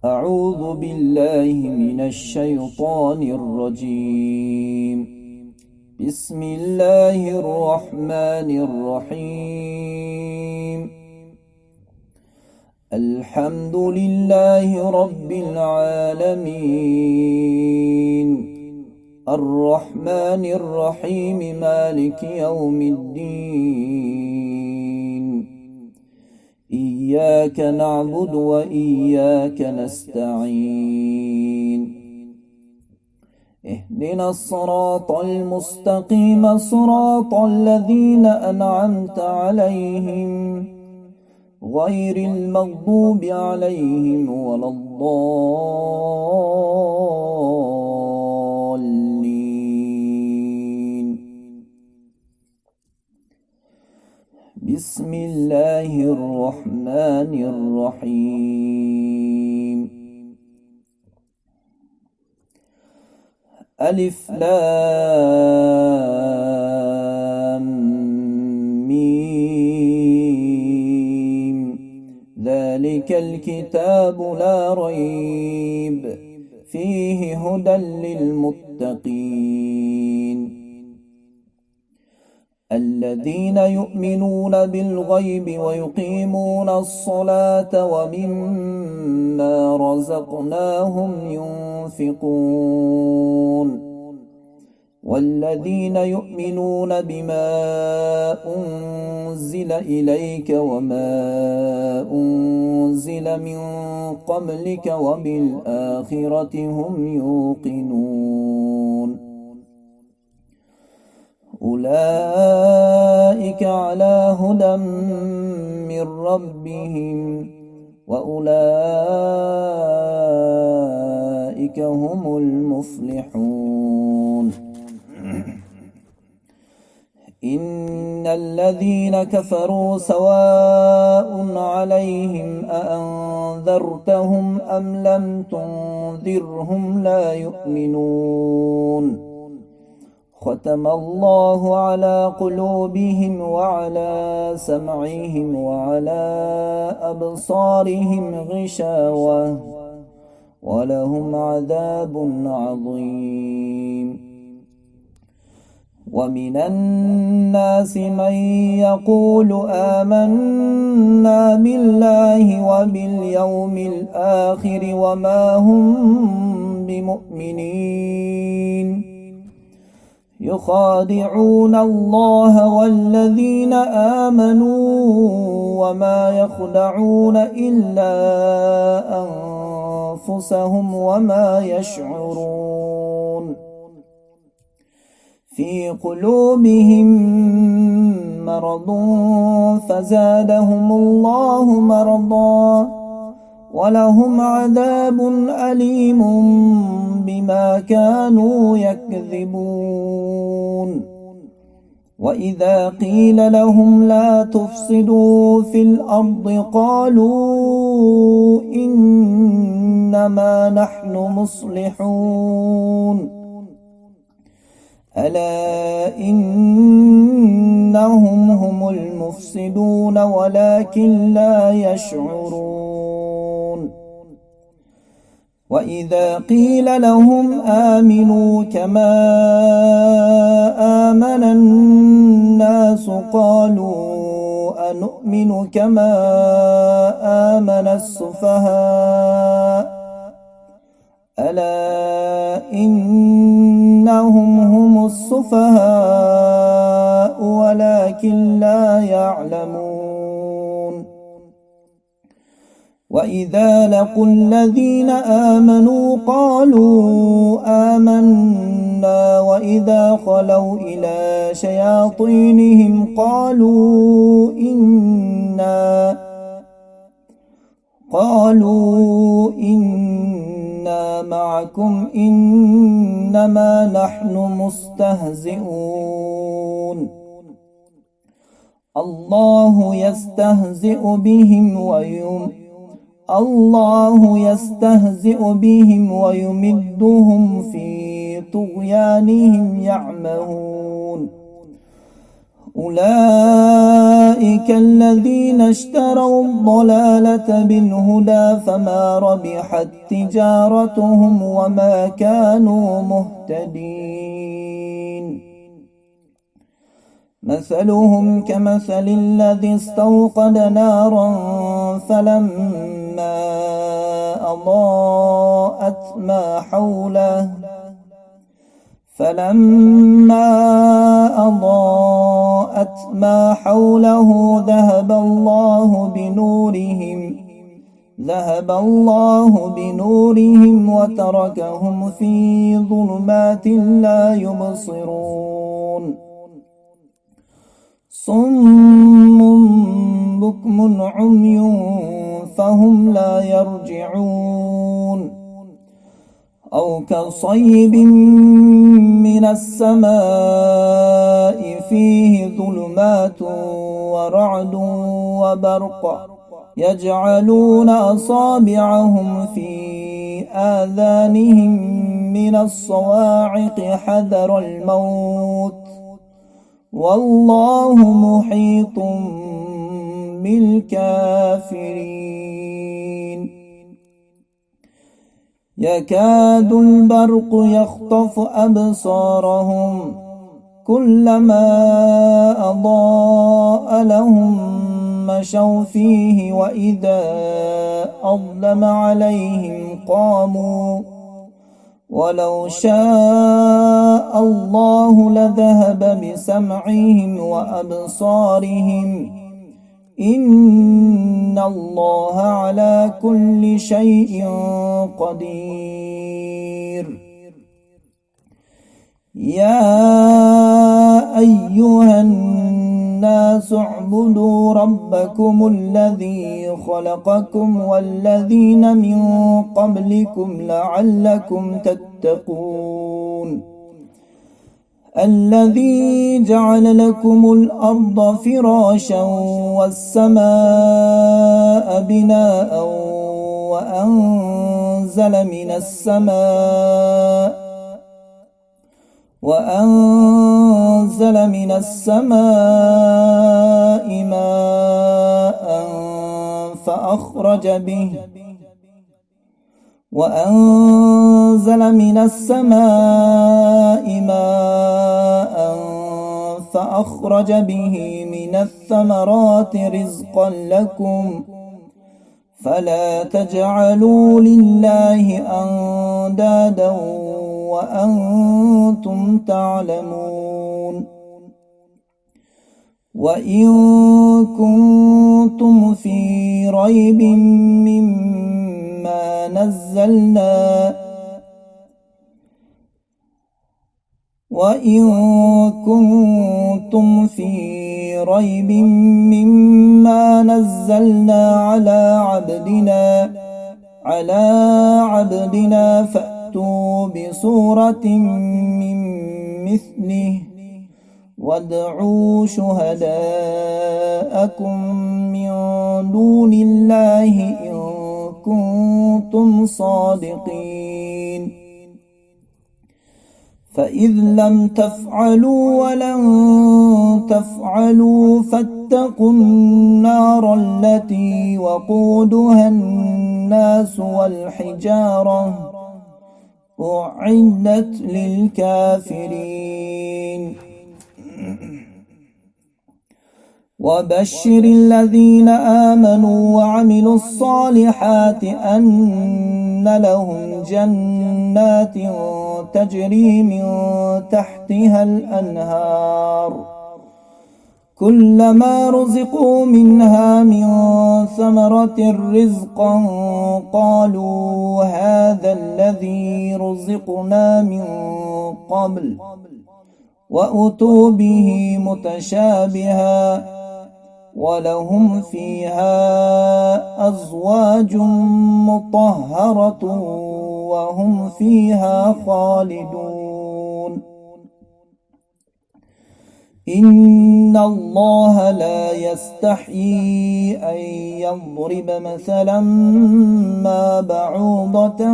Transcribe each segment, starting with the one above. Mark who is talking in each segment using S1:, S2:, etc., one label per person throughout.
S1: أعوذ بالله من الشيطان الرجيم. بسم الله الرحمن الرحيم. الحمد لله رب العالمين، الرحمن الرحيم، مالك يوم الدين. إياك نعبد وإياك نستعين. اهدنا الصراط المستقيم، صراط الذين أنعمت عليهم غير المغضوب عليهم ولا الضالين. بسم الله الرحمن الرحيم. ألف لام ميم، ذلك الكتاب لا ريب فيه هدى للمتقين، الذين يؤمنون بالغيب ويقيمون الصلاة ومما رزقناهم ينفقون، والذين يؤمنون بما أنزل إليك وما أنزل من قبلك وبالآخرة هم يوقنون. أولئك على هدى من ربهم وأولئك هم المفلحون. إن الذين كفروا سواء عليهم أأنذرتهم أم لم تنذرهم لا يؤمنون. ختم الله على قلوبهم وعلى سمعهم وعلى أبصارهم غشاوة ولهم عذاب عظيم. ومن الناس من يقول آمنا بالله وباليوم الآخر وما هم بمؤمنين، يخادعون الله والذين آمنوا وما يخدعون إلا أنفسهم وما يشعرون. في قلوبهم مرض فزادهم الله مرضا ولهم عذاب أليم بما كانوا يكذبون. وإذا قيل لهم لا تفسدوا في الأرض قالوا إنما نحن مصلحون. ألا إنهم هم المفسدون ولكن لا يشعرون. وإذا قيل لهم آمنوا كما آمن الناس قالوا أنؤمن كما آمن السفهاء. ألا إنهم هم السفهاء ولكن لا يعلمون. وإذا لقوا الذين آمنوا قالوا آمنا وإذا خلوا إلى شياطينهم قالوا إنا معكم إنما نحن مستهزئون. الله يستهزئ بهم ويمدهم في طغيانهم يعمهون. أولئك الذين اشتروا الضلالة بالهدى فما ربحت تجارتهم وما كانوا مهتدين. مثلهم كمثل الذي استوقد نارا فلما أضاءت ما حوله ذهب الله بنورهم وتركهم في ظلمات لا يبصرون. صم بكم عمي فهم لا يرجعون. أو كصيب من السماء فيه ظلمات ورعد وبرق يجعلون أصابعهم في آذانهم من الصواعق حذر الموت والله محيط بالكافرين. يكاد البرق يخطف أبصارهم كلما أضاء لهم مشوا فيه وإذا أظلم عليهم قاموا ولو شاء الله لذهب بسمعهم وأبصارهم إن الله على كل شيء قدير. يا أيها الناس اعبدوا ربكم الذي خلقكم والذين من قبلكم لعلكم تتقون. الذي جعل لكم الأرض فراشا والسماء بناء وأنزل من السماء ماء فأخرج به من الثمرات رزقا لكم فلا تجعلوا لله أندادا وأنتم تعلمون. وإن كنتم في ريب مما نزلنا على عبدنا فأتوا بسورة من مثله وادعوا شهداءكم من دون الله إن كنتم صادقين. فإذ لم تفعلوا ولن تفعلوا فاتقوا النار التي وقودها الناس والحجارة أعدت للكافرين. وبشر الذين آمنوا وعملوا الصالحات أن لهم جنات تجري من تحتها الأنهار كلما رزقوا منها من ثمرة رزقا قالوا هذا الذي رزقنا من قبل وأتوا به متشابها ولهم فيها أزواج مطهرة وهم فيها خالدون. إن الله لا يستحيي أن يضرب مثلا ما بعوضة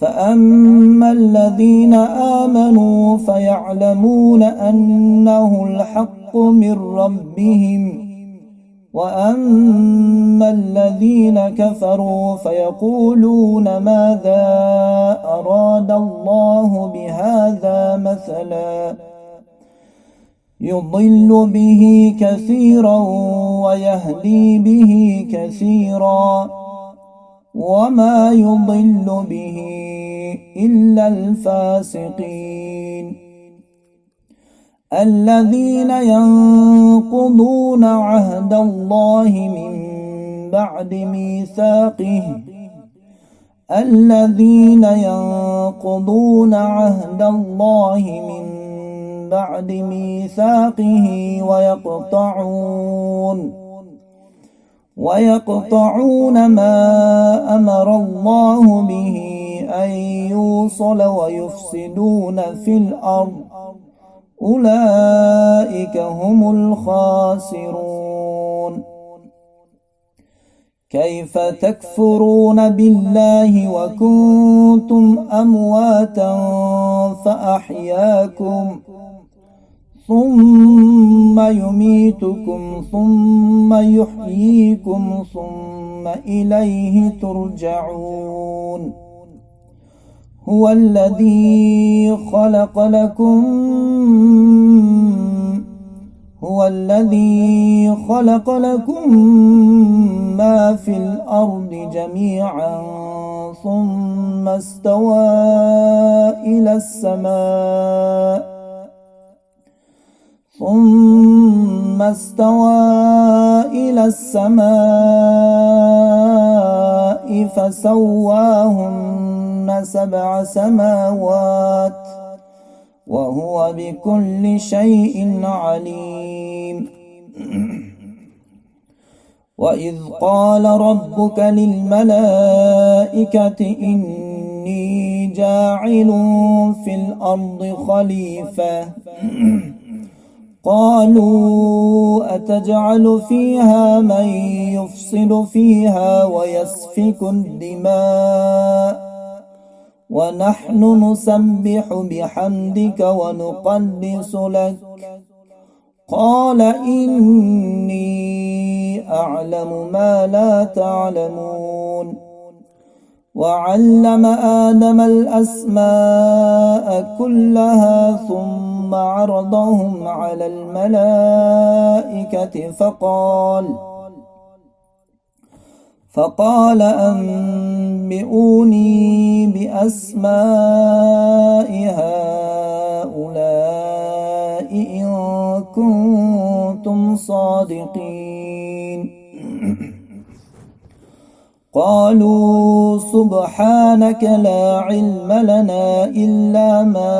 S1: فأما الذين آمنوا فيعلمون أنه الحق من ربهم، وأما الذين كفروا فيقولون ماذا أراد الله بهذا مثلا يضل به كثيرا ويهدي به كثيرا وما يضل به إلا الفاسقين الذين ينقضون عهد الله من بعد ميثاقه ويقطعون ما أمر الله به أن يوصل ويفسدون في الأرض أولئك هم الخاسرون. كيف تكفرون بالله وكنتم أمواتا فأحياكم ثم يميتكم ثم يحييكم ثم إليه ترجعون. هو الذي خلق لكم ما في الأرض جميعا ثم استوى إلى السماء فسواهن 7 سماوات وهو بكل شيء عليم. وإذ قال ربك للملائكة إني جاعل في الأرض خليفة قالوا أتجعل فيها من يفسد فيها ويسفك الدماء ونحن نسبح بحمدك ونقدس لك قال إني أعلم ما لا تعلمون. وعلم آدم الأسماء كلها ثم عرضهم على الملائكة فقال أنبئوني بأسماء هؤلاء إن كنتم صادقين. قالوا سبحانك لا علم لنا إلا ما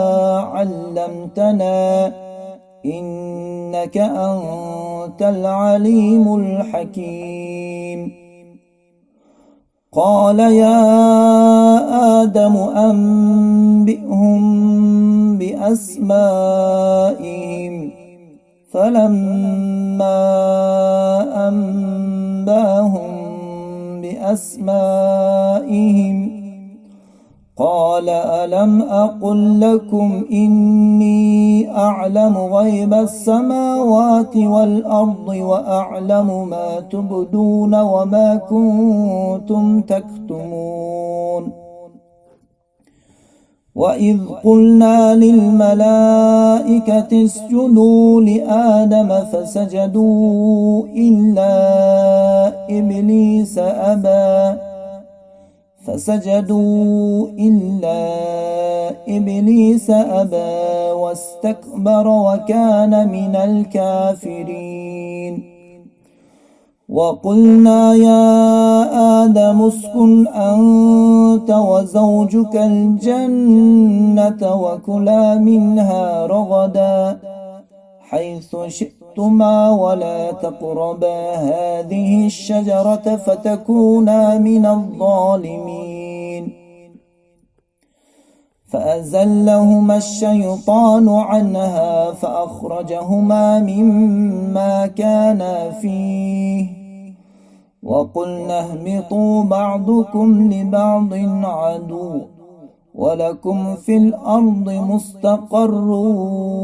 S1: علمتنا إنك أنت العليم الحكيم. قال يا آدم أنبئهم بأسمائهم فلما أنباهم بأسمائهم قال ألم أقل لكم إني أعلم غيب السماوات والأرض وأعلم ما تبدون وما كنتم تكتمون. وإذ قلنا للملائكة اسجدوا لآدم فسجدوا إلا إبليس أبى واستكبر وكان من الكافرين. وقلنا يا آدم اسكن أنت وزوجك الجنة وكلا منها رغدا حيث شئتما ولا تقربا هذه الشجرة فتكونا من الظالمين. فأزلهما الشيطان عنها فأخرجهما مما كانا فيه وقلنا اهبطوا بعضكم لبعض عدو ولكم في الأرض مستقر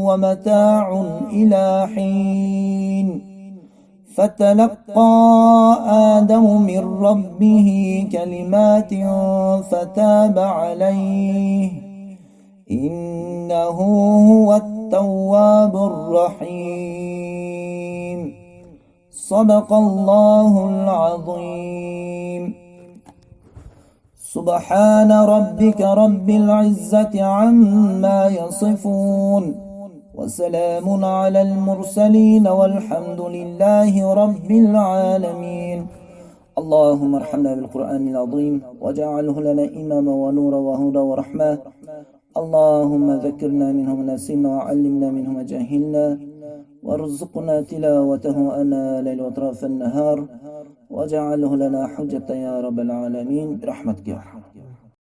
S1: ومتاع إلى حين فتلقى آدم من ربه كلمات فتاب عليه إنه هو التواب الرحيم. صدق الله العظيم. سبحان ربك رب العزة عما يصفون وسلام على المرسلين والحمد لله رب العالمين. اللهم ارحمنا بالقرآن العظيم واجعله لنا إماما ونورا وهدى ورحمة. اللهم ذكرنا منه ما نسينا وعلمنا منه ما جهلنا وارزقنا تلاوته آناء الليل وأطراف النهار واجعله لنا حجة يا رب العالمين برحمتك يا رب.